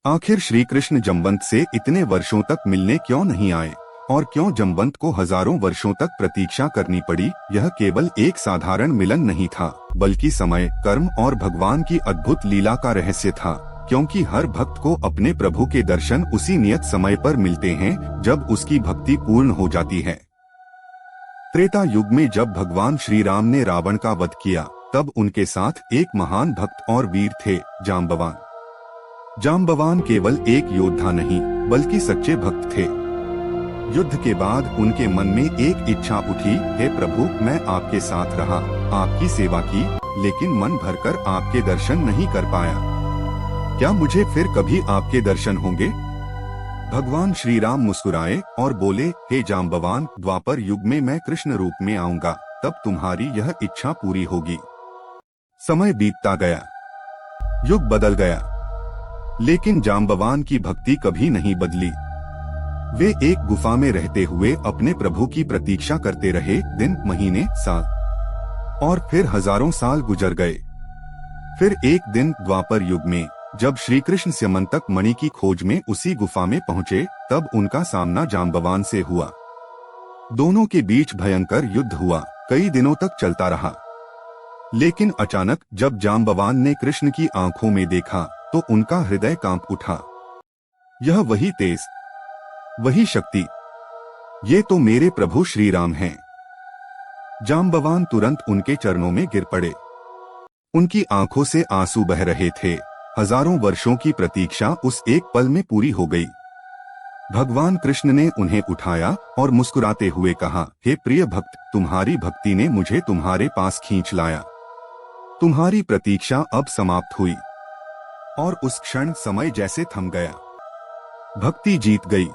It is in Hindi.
आखिर श्री कृष्ण जमवंत से इतने वर्षों तक मिलने क्यों नहीं आए और क्यों जमवंत को हजारों वर्षों तक प्रतीक्षा करनी पड़ी। यह केवल एक साधारण मिलन नहीं था, बल्कि समय, कर्म और भगवान की अद्भुत लीला का रहस्य था। क्योंकि हर भक्त को अपने प्रभु के दर्शन उसी नियत समय पर मिलते हैं जब उसकी भक्ति पूर्ण हो जाती है। त्रेता युग में जब भगवान श्री राम ने रावण का वध किया, तब उनके साथ एक महान भक्त और वीर थे, जाम्बवान। जाम्बवान केवल एक योद्धा नहीं, बल्कि सच्चे भक्त थे। युद्ध के बाद उनके मन में एक इच्छा उठी, हे प्रभु, मैं आपके साथ रहा, आपकी सेवा की, लेकिन मन भरकर आपके दर्शन नहीं कर पाया। क्या मुझे फिर कभी आपके दर्शन होंगे? भगवान श्री राम मुस्कुराए और बोले, हे जाम्बवान, द्वापर युग में मैं कृष्ण रूप में आऊंगा, तब तुम्हारी यह इच्छा पूरी होगी। समय बीतता गया, युग बदल गया, लेकिन जाम्बवान की भक्ति कभी नहीं बदली। वे एक गुफा में रहते हुए अपने प्रभु की प्रतीक्षा करते रहे। दिन, महीने, साल और फिर हजारों साल गुजर गए। फिर एक दिन द्वापर युग में जब श्री कृष्ण स्यमंतक मणि की खोज में उसी गुफा में पहुंचे, तब उनका सामना जाम्बवान से हुआ। दोनों के बीच भयंकर युद्ध हुआ, कई दिनों तक चलता रहा। लेकिन अचानक जब जाम्बवान ने कृष्ण की आंखों में देखा, तो उनका हृदय कांप उठा। यह वही तेज, वही शक्ति, ये तो मेरे प्रभु श्री राम हैं। जाम्बवान तुरंत उनके चरणों में गिर पड़े। उनकी आंखों से आंसू बह रहे थे। हजारों वर्षों की प्रतीक्षा उस एक पल में पूरी हो गई। भगवान कृष्ण ने उन्हें उठाया और मुस्कुराते हुए कहा, हे प्रिय भक्त, तुम्हारी भक्ति ने मुझे तुम्हारे पास खींच लाया। तुम्हारी प्रतीक्षा अब समाप्त हुई। और उस क्षण समय जैसे थम गया। भक्ति जीत गई।